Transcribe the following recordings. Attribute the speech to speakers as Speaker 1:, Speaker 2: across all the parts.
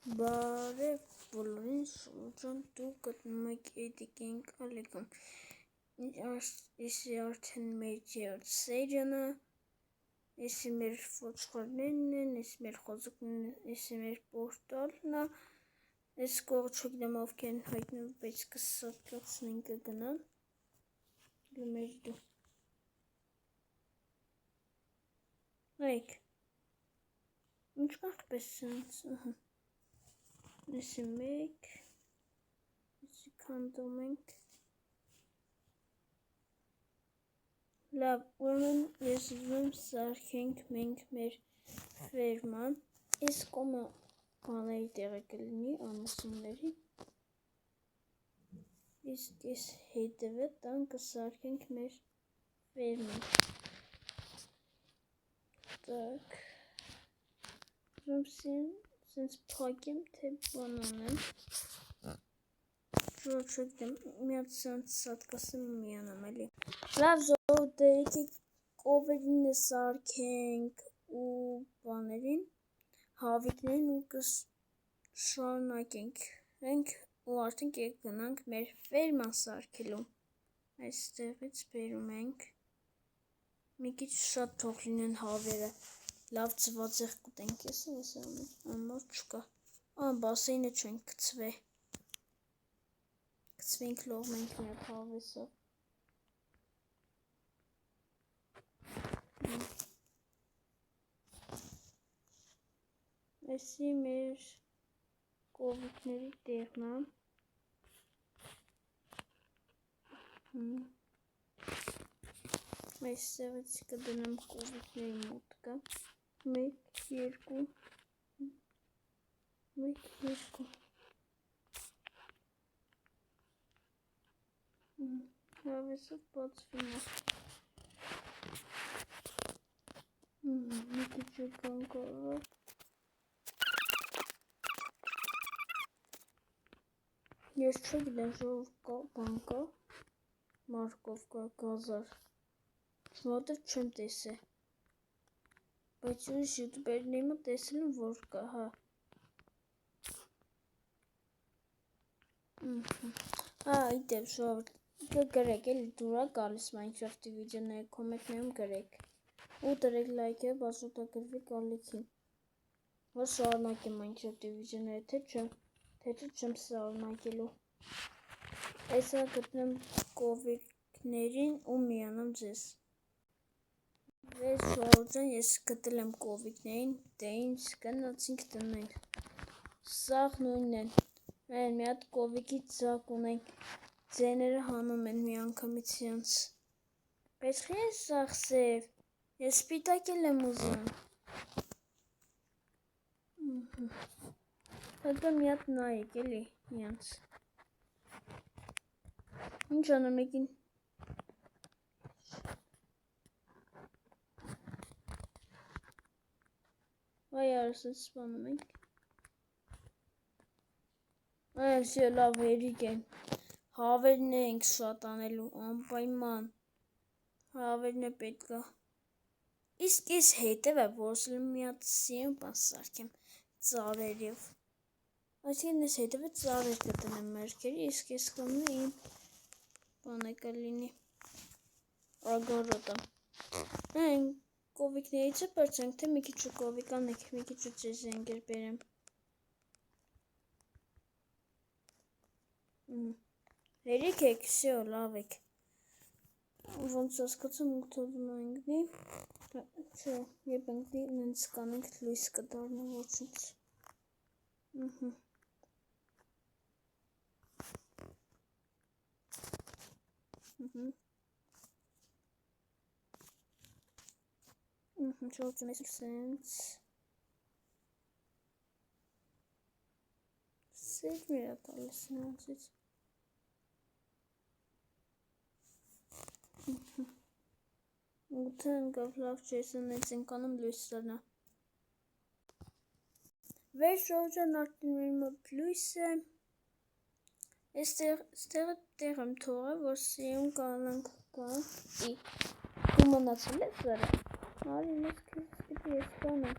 Speaker 1: Բարև բոլորին, շուրջան դուք գտնում եք Էդիկենք ալեկում, իսի արդեն մեր երդ սերյանը, իսի մեր ոչխարներն են, իսի մեր խոզուկներն են, իսի մեր պորտալն է, ես կողը չգնեմ ովքեր են հայտնում, բայց կսատկացնենք կգնան, մեր դու, հայք, ինչ կախպես սենց, Իսի մեկ, իսի կանդում ենք, լավ, ուրմեն ես ուզում սարքենք մենք մեր ֆերման, ես կոմը բաների տեղը կլինի ամուսումների, իսկ ես հետևը տան կսարքենք մեր ֆերման, так, ուզում սենց փակեմ, թե բանանեմ, չգիտեմ, մի հատ սենց սատկասեմ ու միանամ էլի, լավ ժողովուրդ եկեք կովերին սարքենք ու բաներին, հավիկներին ու կշարունակենք, ու արդեն կգնանք մեր ֆերման սարքելու, այստեղից բերում ենք, մի քիչ շատ թող լինեն հավերը, լավ ծվածեղ կուտենք, ես ամոր չկա, բասեինը չենք կծվե, կծվենք լողմենք մի հատ հավեսով, այսի մեր կովիկների տեղն է, այստեղից կդնեմ կովիկների մոտկը, 1, 2, հավեսով բացվում է, մի քիչ եկան կարավ, ես չգիտեմ ժողով կա, բան կա, մարկով կա, գազար, շմոտև չեմ տեսե, բայց ուրիշ յուտուբերների մոտ տեսել եմ, որ կա, հա, իդեպ ժողովուրդ, կգրեք էլի դուրա գալիս Minecraft-ի վիդեոները կոմենտներում գրեք, ու դրեք լայքը, բացօթագրվի ալիքին, որ շարունակեմ Minecraft-ի վիդեոները, թե չեմ շարունակելու, այսա գտնեմ կովիկներին ու միանամ ձեզ, Վեր շողորջան ես գտել եմ կովիկներին, դե ինչ գնացինք տնենք, սաղ նույնն են, մի հատ կովիկի ձակ ունենք, ձեները հանում են մի անգամից յանց, բայց խի ես սաղ սև, ես սպիտակել եմ ուզում, հետո մի հատ նայեք էլի յանց, ինչ անեմ եկին, Այ արսենց սպանում ենք, այսի լավ հերիք են, հավերն ենք շատ անելու, անպայման, հավերն է պետքա, իսկ ես հետև է որսել եմ մի հատ սիեմ բան սարքեմ, ծարերև, այսինքն ես հետև է ծարեր կտնեմ մերքերի, իսկ ես կմնի իմ բան է կլինի, ագարոտը, կովիկներից է պրծենք, թե մի քիչ ու կովիկ անեք, մի քիչ ու ձեզ ենգեր բերեմ, հերիք եք, սյո, լավ եք, ոնց ասկացում ուղթովում ընգնի, չէ, եբ ընգնի, նենց կանենք լույս կդարնը ոչինց, Շողջում ես սենց, սետ մեր ատալես նրանցից, ուտը ընկավ լավ չես նենց ենք անում լույս սարնա, վեր շողջան արդեն մեր մոտ լույս է, Ստեղը տեղ եմ թողը, որ սիում կանանք կան, դու մնացել ես վերը, արի մեզ քեզ պիտի ես կանեմ,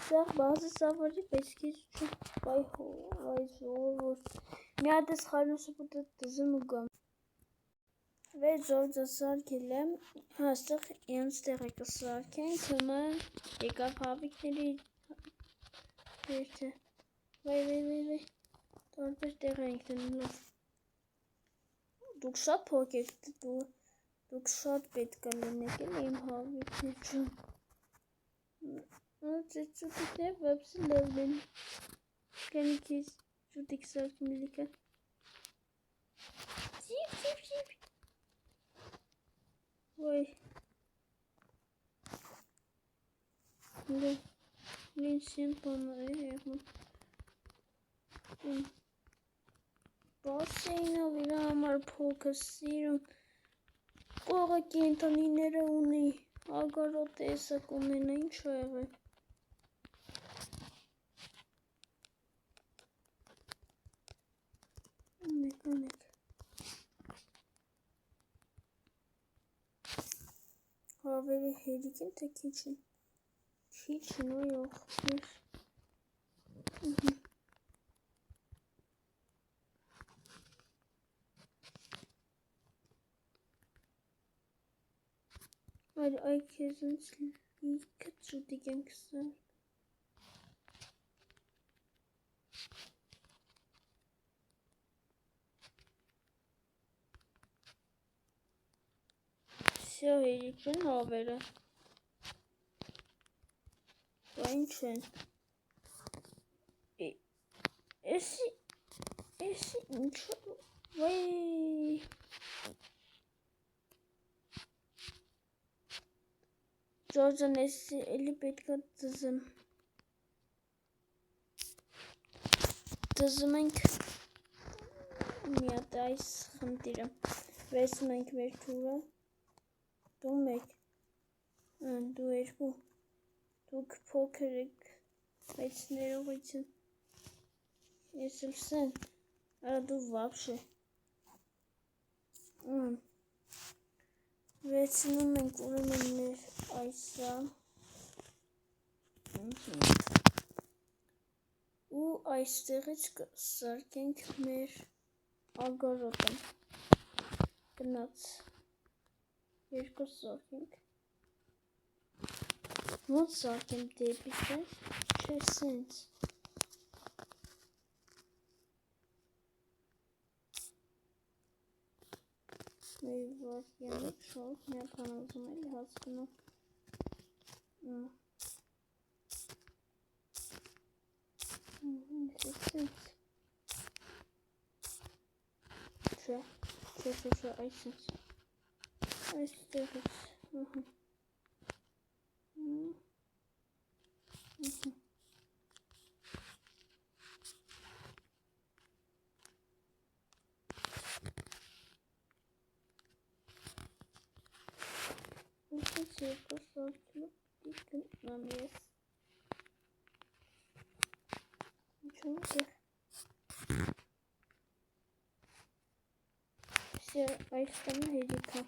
Speaker 1: Սաղ բազը սավարի պեսքից չու վայ զորոր մի հատ ես խարնոսը պուտը տզում ու գամ վեյ ժորձը սարկել եմ հաստեղ իմս տեղեկը սարքենք հմը եկավ հավիքների վերթը վայ տարբեր տեղ ենք տնելով դուք շատ փոք եք դուք շատ պետք է լինեք էլ իմ հավիքներ չում Ծուտիկներ վապսը լավն են կանի կեզ ծուտիկ սարք միլիկը Սիպ Ոյ Լին սին բանը եղում Բասեինով իր համար փոքը սիրուն Կողը կենտանիները ունի Ագարոտ տեսակ ունենա ինչ է եղել Մեկանեք Հավերի հերիք են թե քիչ են Քիչ են ոյ ողբեր Այ քեզնց լիքը ծուտիկ ենք սար Սյո հերիք են հավերը Բա ինչ են Էսի ինչ Վայ Ժորջան էսի էլի պետքա դզım Դզım ենք մի հատ այս խնդիրը Վեսում ենք մեր թուրը Դու մեկ Դու երկու Դուք փոքր եք Բայց ներողություն Ես էլ սեն Արա դու վապշե Վեցնում ենք ուրեմն մեր այսա ու այստեղից սարքենք մեր ագարոտը գնաց երկու սարքենք ոնց սարքեմ դեպի տեղ չէ սենց Մեր վարկյանը շող մի ապան ուզում էլի հասկնում Չէ, այսինչ Այստեղից Այսինչ երկու սարքելով դիքն նամ ես Ինչու տեղ Սյա այս տանը հերիքա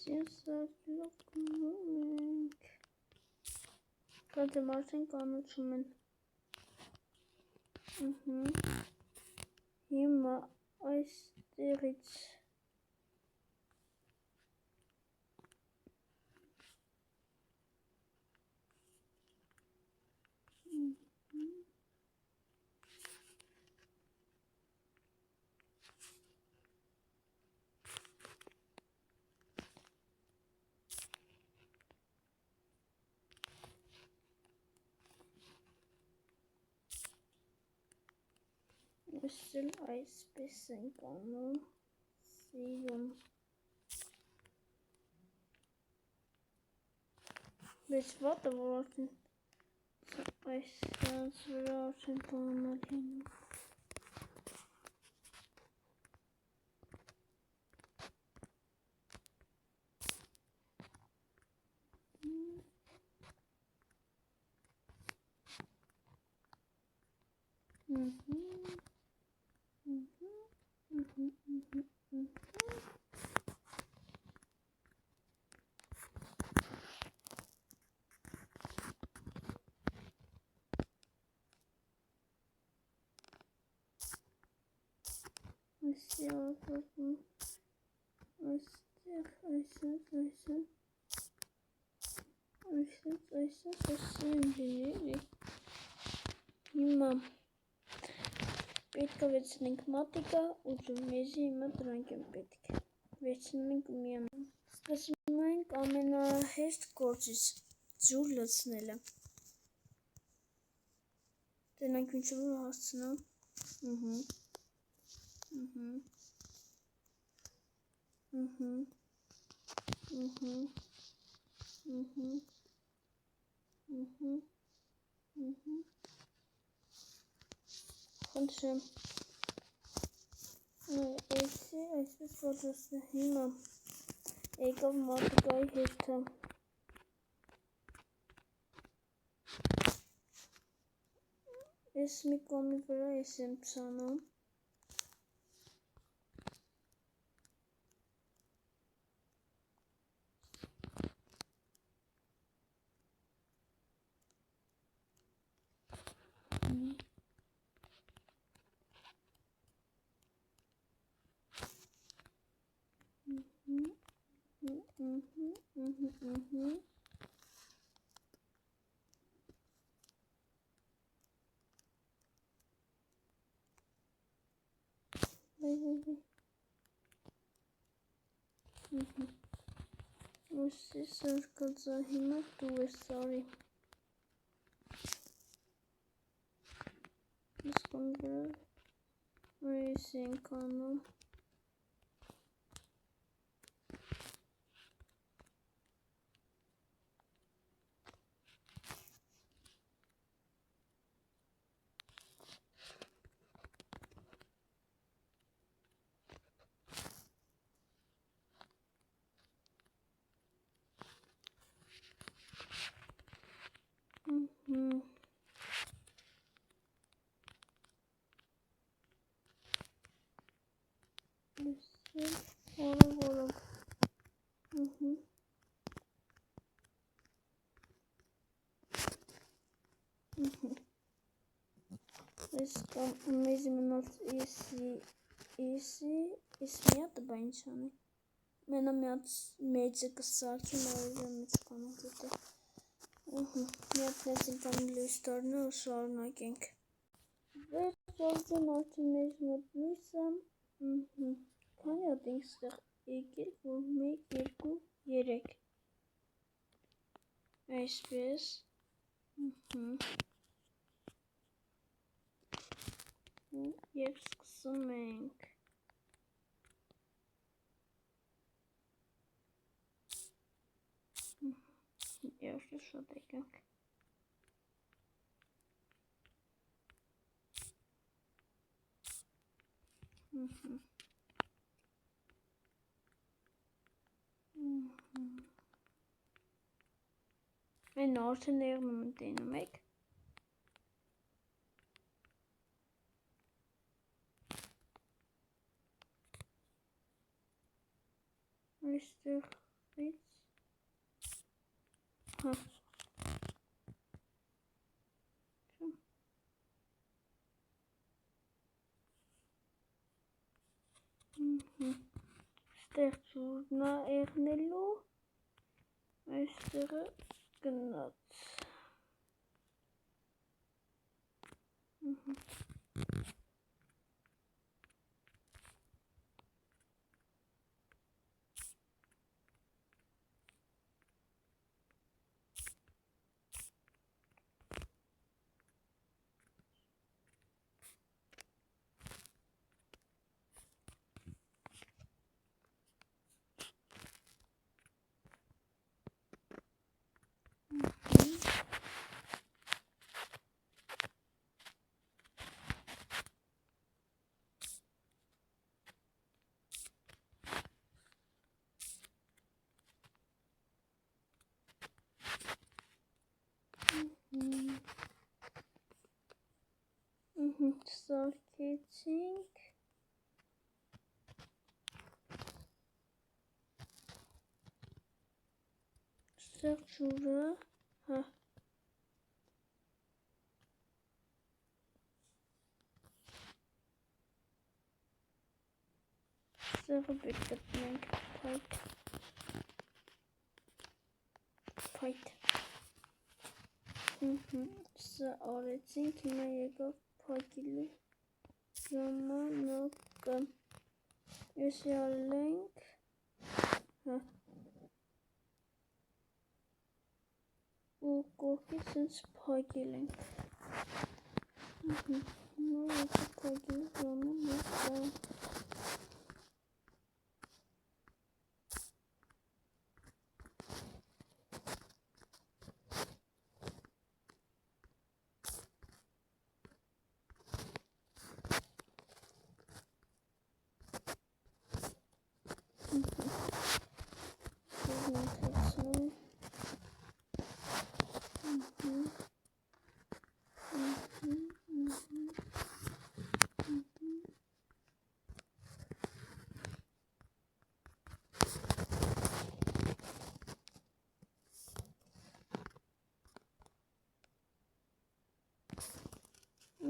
Speaker 1: Սյա սարքելով կնում ենք Կատեմ արդեն կանոչում են Հիմա այստեղից Այսել այսպես ենք անում Սիրում Բայց վատը որ արդեն Այս սրանց վրա արդեն բանալ լինում Հիմա պետք է վերցնենք մատիկա ու ջուրմեզի, հիմա դրանք են պետք։ Վերցնում ենք ու միանում։ Սկսում ենք ամենահեշտ գործից, ջուր լցնելը։ Տենանք ինչ որ հասցնեմ։ Խնդրեմ։ Այսպես պատրաստը հիմա եկավ մատիկայի հերթը։ Ես մի կողմի վրա ես եմ ցանում։ Ուսի սարկածա հիմա դու ես սարի։ Ես կոնգրը այս ենք անում։ Մեզ մնաց ես միատը բա ինչ անի։ Մենա միած մեջը կսարչում արևը մեջ կանա դետը։ Միատ մեծ ընկանում լույս դարնը ու շարունակենք։ Վերջին արդեն մեզ մոտ լույսը։ Քանի հատ ենք ստեղ եկել, որ 1, 2, 3 այսպես Եվ սկսում ենք։ Եվ շատ եկանք։ Այն արդեն եղնում են տենում եք։ Այստեղից Այստեղ ջուրն է եղնելու, այստեղը գնաց։ Սարքեցինք։ Ստեղ ջուրը, հա։ Ստեղը պետք գտնենք փայտ։ Սա արեցինք, հիմա եկավ փակելու ժամանակը։ Եսի ալենք, հա։ Ու կողքից սենց փակել ենք։ Հիմա եկա փակելու ժամանակը։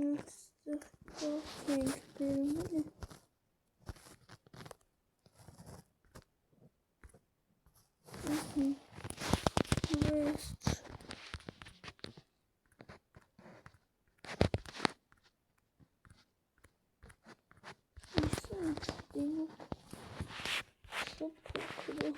Speaker 1: Ստեղ կողք ենք բերում էլի։ Վերջ։ Իսկ ինչ դինուկ շոպոքրը։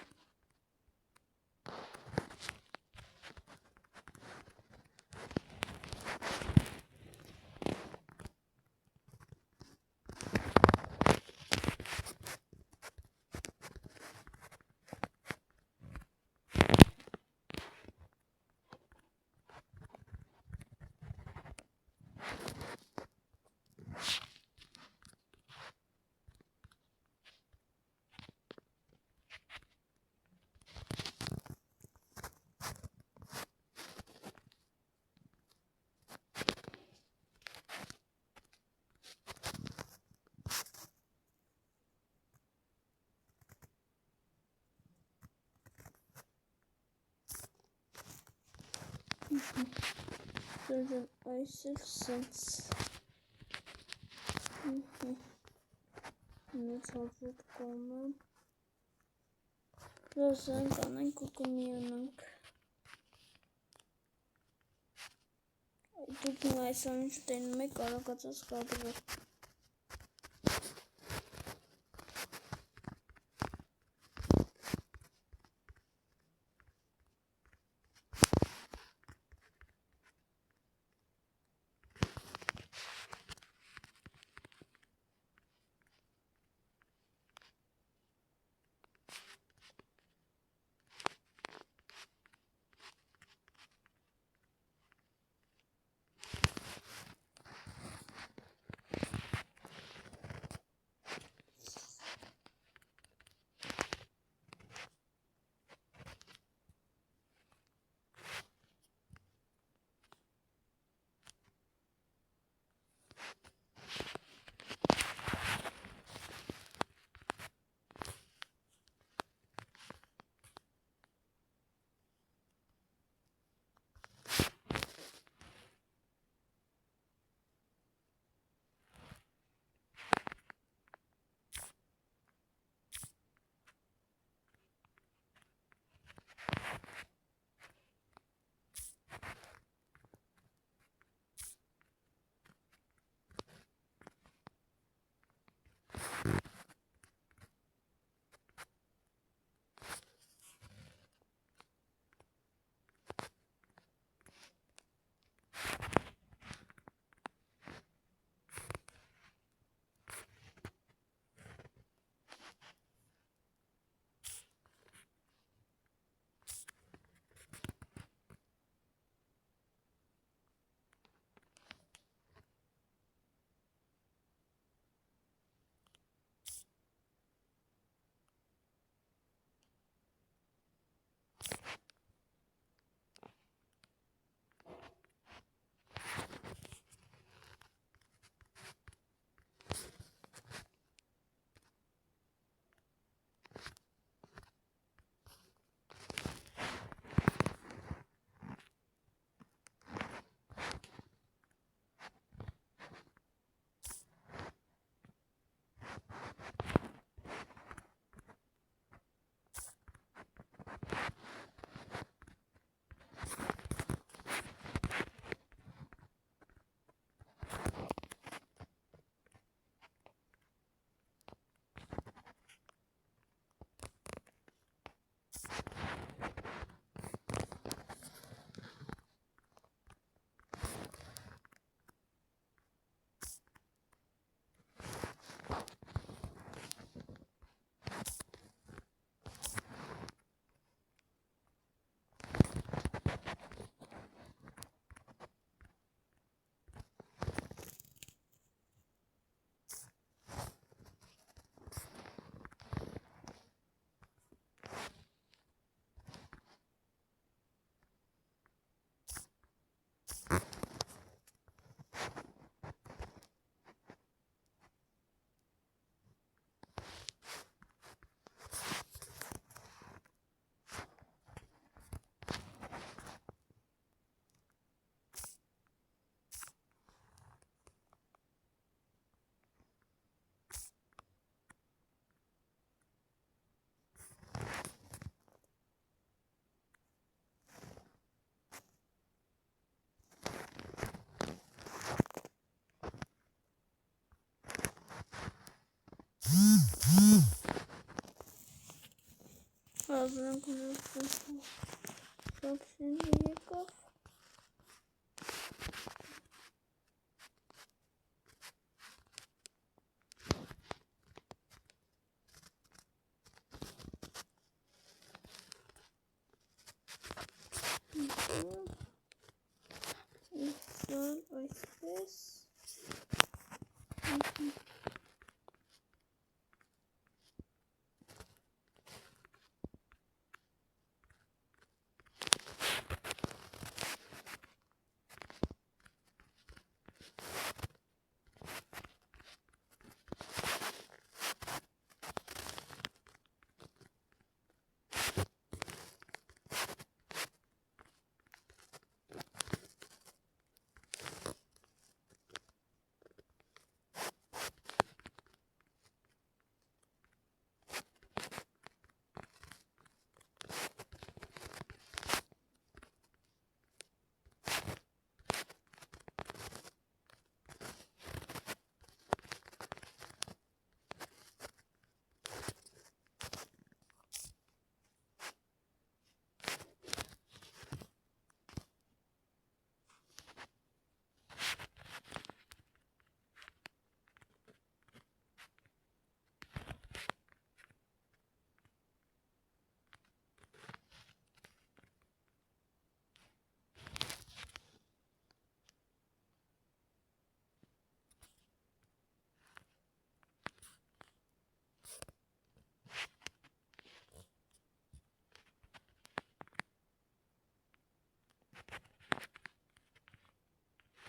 Speaker 1: Դրդեմ այսև սենց։ Մեծ հազոտ կանեմ։ Լասանք անենք ու կմիանանք։ Դուք այս անիշ տենում եք կարակացած կադրով։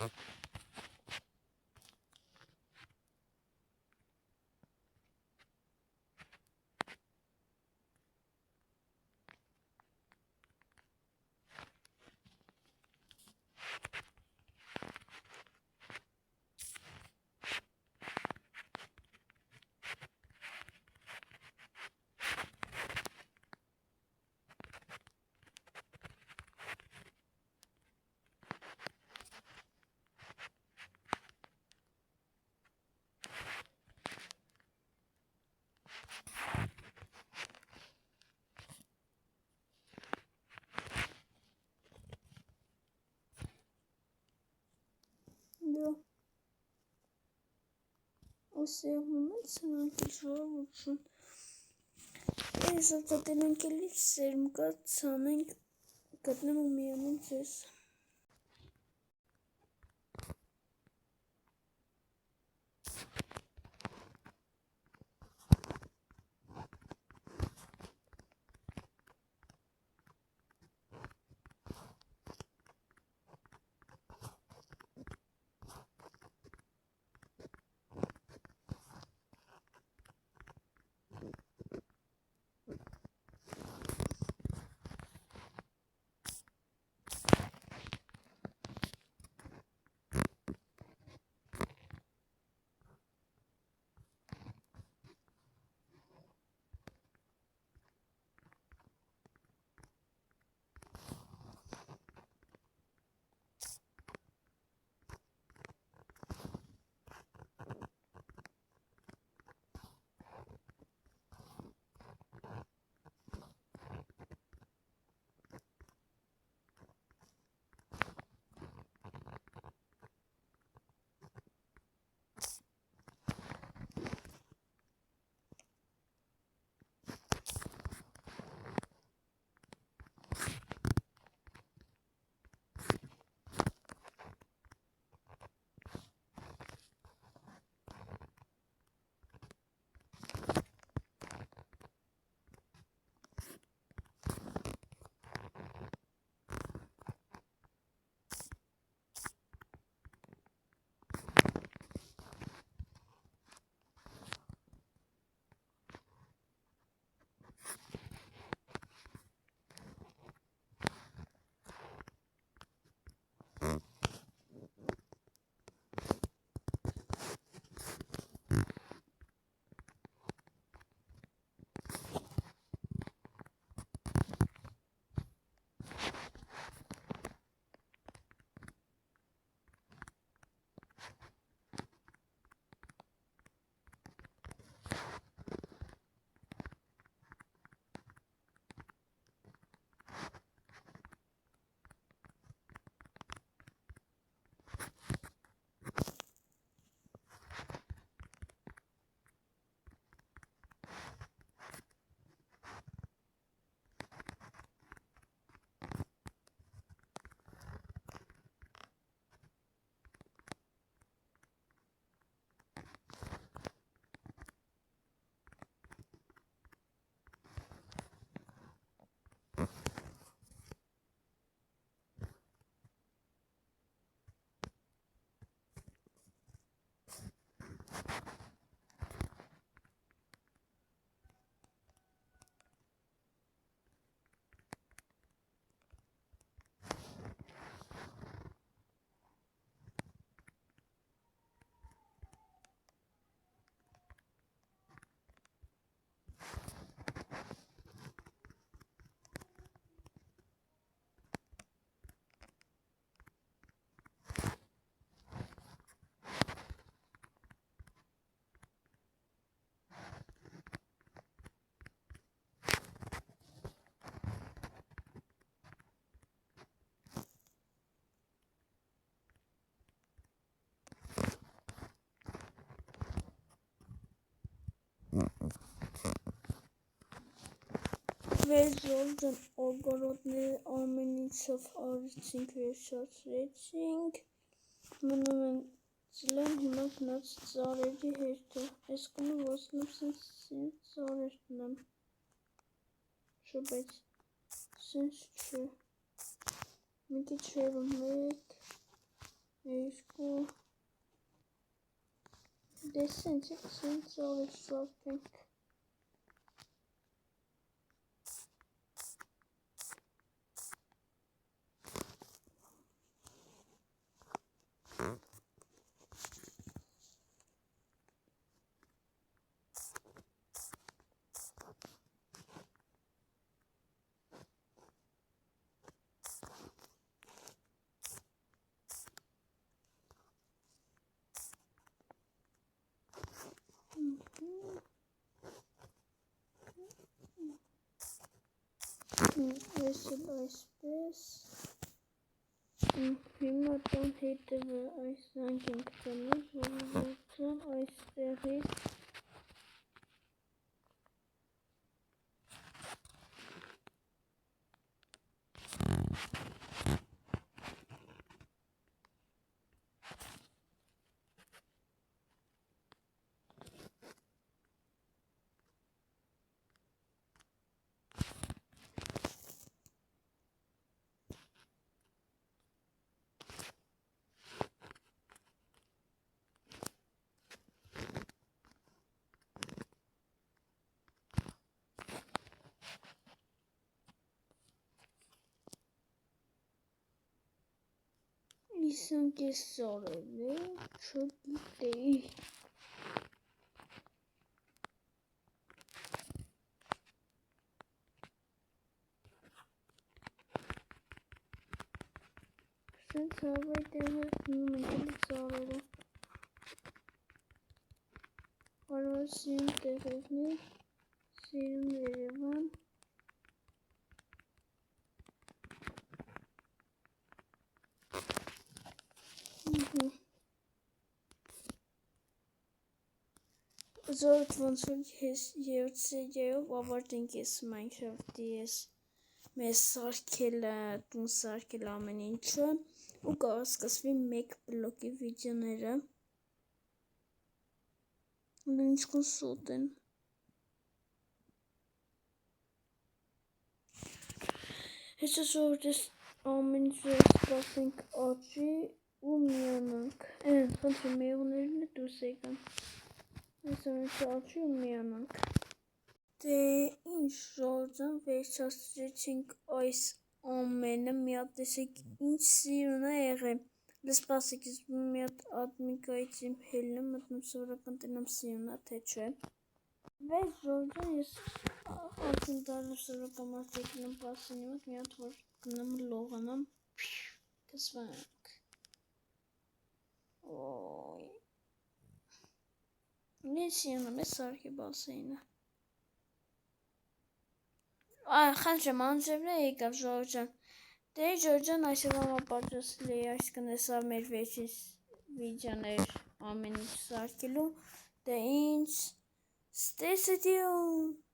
Speaker 1: Yo. O sehunun sanki şovuşun. Zaten gelip serim kat sanın katına mumyanın ses. Ve zordan algoritmleri Armenisov arıçink ve şaşırıcınk. Monumentalen hümaknat zareci heşte. Eskunu vasnıpsın sin zarıştınım. Şubet. Sin şu. Miki çevirmek. երկու դեսենցը սենց ալեվ շարքենք Այսել այսպես հիմա տան հետևը այսանք ենք տնում ժողովուրդն այստեղից Իսանք ես սարել է, չգիտեի Սենց հավայ տեղը նում ենք էլի սարելը Արվա սիրում տեղերնի, սիրում Երևան Զորդ ոնց որ երրորդ սերիայով ավարտենք ես Minecraft-ի ես մեզ սարքելը, տուն սարքել ամեն ինչը ու կհասկացվի 1 բլոկի վիդեոները ինչքան սոտ են Հեսա ժողովուրդ ես ամեն ինչ սպասենք աճի ու միանանք խնդրում մեղուներն դուրս եկան Այս ամենը աճի ու միանանք Դե ինչ ժողովուրդ վերջացրեցինք այս ամենը մի հատ տեսեք ինչ սիրուն է եղել Դե սպասեք ես մի հատ ադմիկայից իմ հելնը մտնում սովորական տնամ սիրուն է թե չէ Վեց ժողովուրդ ես արդեն դարնով սովորական մարդեկնում պասինի մոտ մի հատ որ գնամ լողանամ կսվանք Ոյ Նեն սիրում է սարքի բասեինը Խնդրեմ անջևն է եկավ ժողովուրդ Դե ժողովուրդ այսօր համապատասխանել էի այսքան էսա մեր վերջին վիդեոներ ամեն ինչ սարքելու Դե ինչ Stay tuned